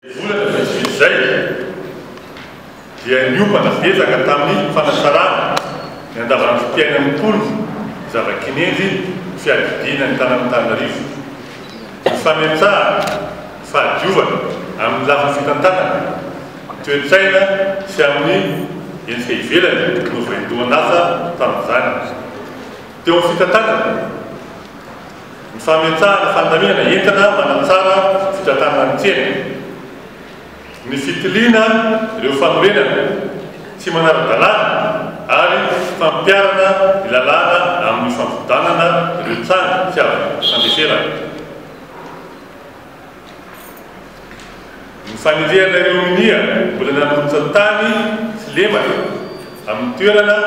Volana vitsivitsy dia niopana betsaka tamin'ny fanasarana ny andavanandro fiainan'ny mponina zava-kinenjy fiadidiana ny tanan'Antananarivo. Ny fametsaha fahadiovana amin'ny lafiny fitantanana, toe-tsaina sy amin'ny endrika ivelany no voahindohan'asa tamin'izany. Teo amin'ny fitantanana, ny fametsaha fandaminana entana manatsara fitantanana ny tsena. Ny fitiliana ireo fanorenana tsy manara-dalàna ary fampiarana ny lalàna amin'ny fampidanana ireo tsanga sy avy-fandeferana. Ny faniriana ireo minia mbola nanolotra tany sy lemaka amin'ny toerana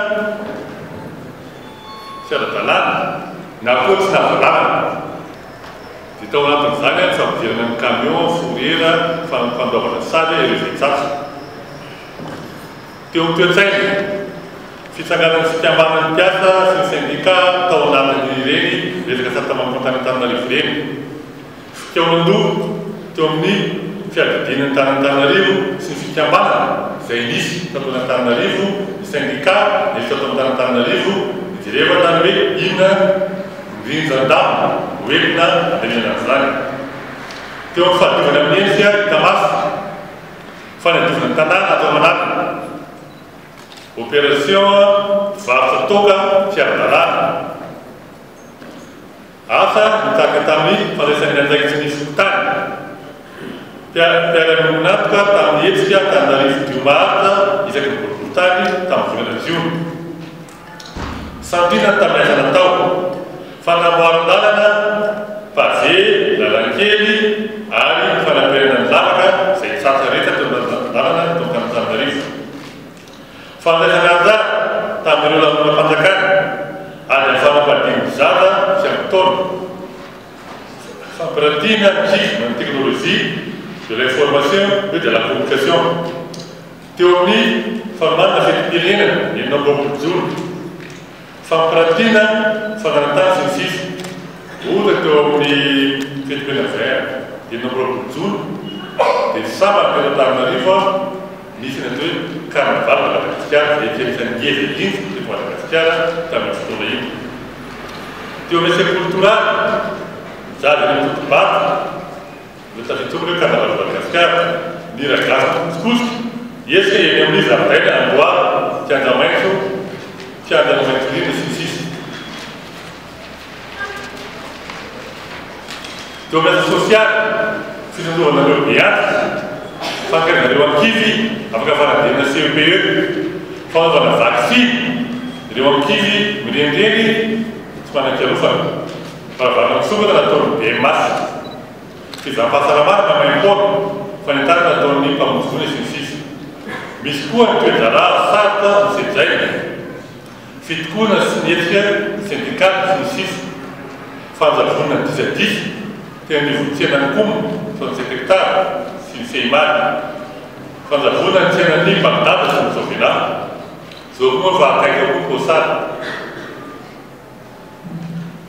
sy ara-dalàna na koa tsy navalamana. Tao anatin'izany ny fampidirana ny camion, forera, fandoavana sady ireo vetsatso. Teo amin'ny toe-tsaina, fitsanganan'ny fikambanan'ny mpiasa sy ny syndika tao anatin'ny ireny resaka sarotamampon-tany Antananarivo ireny. Fikaonan-doha teo amin'ny fiadidian'ny tanan'Antananarivo sy ny fikambanana izay nisy tato Antananarivo, ny syndika nisy tato Antananarivo, idirevana hoe inona rinjan-damo hoentina andemenana izany. Teo amin'ny fahadiovana amin'ny endrika hitamasy fanadiovana tanàna atao manatiny. Opération varotra toka sy ara-dalàna. Asa mitaka tamin'ny fandraisan'ny andraikitsy ny fokontany. Mpiara-monatoka tamin'ny hetsika Antananarivo Diomarta isaky ny boriboritany tamin'ny volana jiona. Sandrina tamin'ny asa natao. Fanamboaran-dalana, pavé, lalankely ary fanampiarana ny lavaka izay tsatsa rehetra teo lalana teo Antananarivo. Fandraisana anjara tamin'ireo lanonam-panjakana ary ny fanampadiany zaza sy amin'ny taona. Fampiratiana ny jisme ny teknôlôjia de l'information et de la communication. Teo amin'ny fanomanana fetim-pirenena enina amby roapolo jona. Fampiratiana fanarantany sy ny sisa. Ohatra teo amin'ny fetim-pirenena vert enina amby roapolo jona dia samy teto Antananarivo nisy ny atao hoe carnaval de Madagasikara izay tianisan'ny ngeza indrindra teto Madagasikara tamin'ny fotoana iny. Teo amin'ny resaka koltoraly, zaza ny totobaty no tafitsoko hoe carnaval de Madagasikara ny ragasa kosikosika esika eny amin'ny zaridaina amboary kianja maitso kianja maitsorina sy ny sisa. Teo amin'ny asa sosialy fitondrovana be antitra, fankarinareo ankivy afaka fanadinana CEPE, fanaovana vaksiny ireo ankivy mirendreny tsy manan-kiarofana, fanaovana misokatra nataon'ny BMS, fizaham-pahasalamana mamaim-pona fanentanana nataon'ny mpamonjy sy ny sisa. Misy koa ny toe-drala sarota ny sejaina, fitokoana sy ny hetsika syndikaty sy ny sisa, fanjavona ny 10 teo amin'ny tsenan'ny komo 67 hektara sy ny fehimaty, fanjavona ny tsenan'ny Bagdad sy ny Sovina. Zao koa fa akaiky koa Kosary.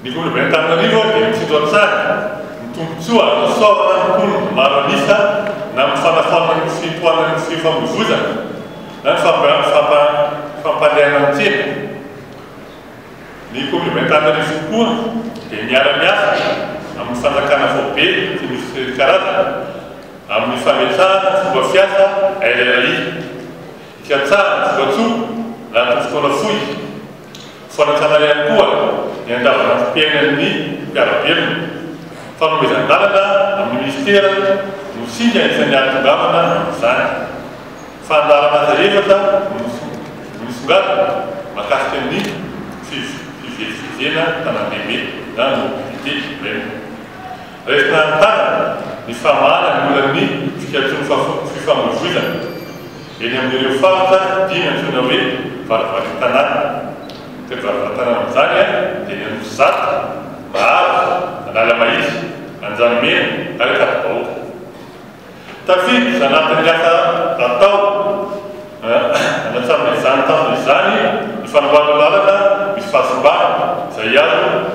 Ny gouvernement Antananarivo dia mitsindro an-tsary ny tombontsoa asaorana ny mponina maro anisa na amin'ny fanafanana ny fipoanana ny fifamoivoizana na ny fampandehana ny tsena. Ny gouvernement Antananarivo koa dia miara-miasa amin'ny fanjakana fobe sy misy karazana amin'ny fametsahana fomba fiasa RRI, fiatsahana fogatsoa na ny fotoana fohy, fanatsana ihany koa ny andavanandro fiainan'ny mpiara-belona, fanomezan-dalana amin'ny ministera no singa isan'ny atongavana amin'izany. Fandarana aza efatra no misongadina mahakasika ny fivezivezena tanàn-dehibe na ny mobilité urbaine. Resina an-tanana ny famahana ny olan'ny fikatsoana fifamoivoizana eny amin'ireo faritra dimy antsoina hoe varavary tanàna. Teo varavary tanàna amin'izany dia ny Anosizato, Maharo, Analamaizy, Anjanimena ary Katibahoaka. Tafidy anatin'ny asa atao anatsarana izany tamina izany ny fanamboarana lalana misy fahasimbana izay azo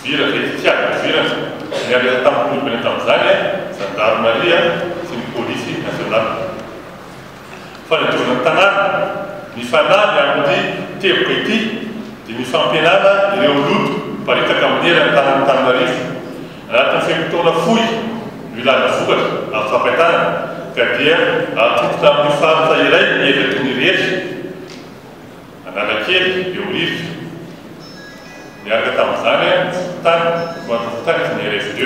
itovira izay tsy azo itovira ny alefa tamin'ny kolombena tamin'izany Gendarmerie gendarmeria sy ny polisy nasional. Fa ny adorana tanàna mifanahy amin'ny teboka ity dia mifampianana ireo loto paritaka amin'ny era ny tanàn'Antananarivo anatin'ny fehim-potoana fohy no ilana vokatra amin'ny fampiantanana ka dia atotota amin'ny faritra iray miezaka ny rehetra Analakely, Beorivotra. Miaraka tamin'izany tany tany ny RF2.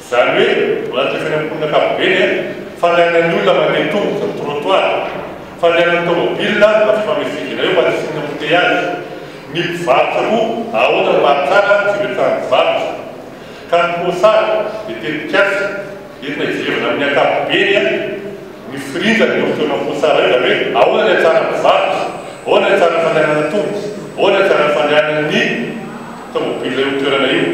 Izany hoe anaty fianamponina ankapobeny fandehanan'ny olona mandeha tongotra ny trottoir, fandehanan'ny tômôbilina mba fifamezivezena eo mba tsy hisiana embouteillage. Ny mpivarotra koa ahoana ny mahatsara ny fimetrahan'ny mpivarotra. Ka ny mosara dia tetikasa entina hijerena amin'ny ankapobeny ny firindrany eo fotoana mosara io zany hoe ahoana ny atsara ny mpivarotra, ahoana ny atsara ny fandehanana tongotra, ahoana ny atsara ny fandehanan'ny tômôbilina eo toerana io.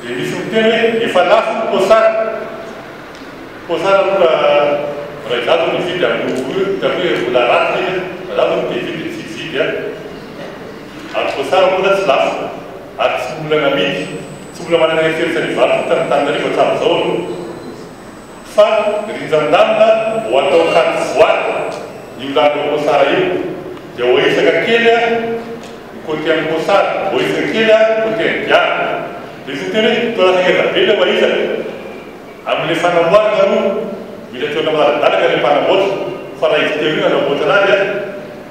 Dia misy miteny hoe efa lafo ny posara. Posara raha izato ny vidy amin'ny hoe vola raty izy, izato ny vidy tsy vidy ary posara moa tsy lafo ary tsy olona namidy, tsy olona manana eritseritra ny varotra tan'Antananarivo hatramin'izao aloha. Fa rinjan-damina mbo atao kany voaly io lana posara io dia ho isaka kely ny côté amin'ny posara, ho isaka kely côté amin'ny diary. Dia sy teny hoe toerana be ilay hoaizana amin'ilay fanamboarana aloha mila toerana maradalaka ilay mpanamboatra fa raha izy teo io nanamboatra anazy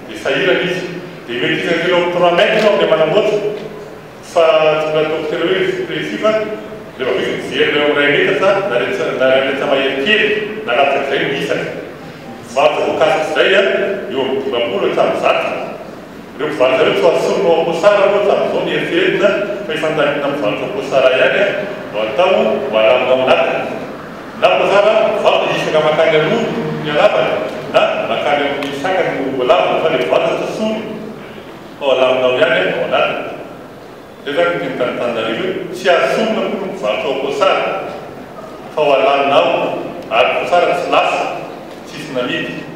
dia sahirana izy dia mety isaka kely amin'ny 3 mètres amin'ilay manamboatra fa tsy mila ataoko tena hoe précis fa rehefa misy mijerina eo amin'ny 1 mètre na rehetra mahery kely na latsaka izay ny isaka. Mivarotra voankazo izay eo amin'ny 20 hatramin'ny 100. Ireo mpivarotra ireo tsy asorona ao posara aloha hatramin'izao ny eritreretina fa hifandanina mivarotra posara ihany no atao ho alamina ao anatiny. Na posara mivarotra isaka makany aloha ny alavany na makany amin'ny sakany no alavana fa ilay mivarotra tsy asorona ao alamina ao ihany ao anatiny. Zay zany teny tan'Antananarivo hoe tsy asorona koa no mivarotra ao posara fa ho alamina ao ary posara tsy lafo tsisy namidy.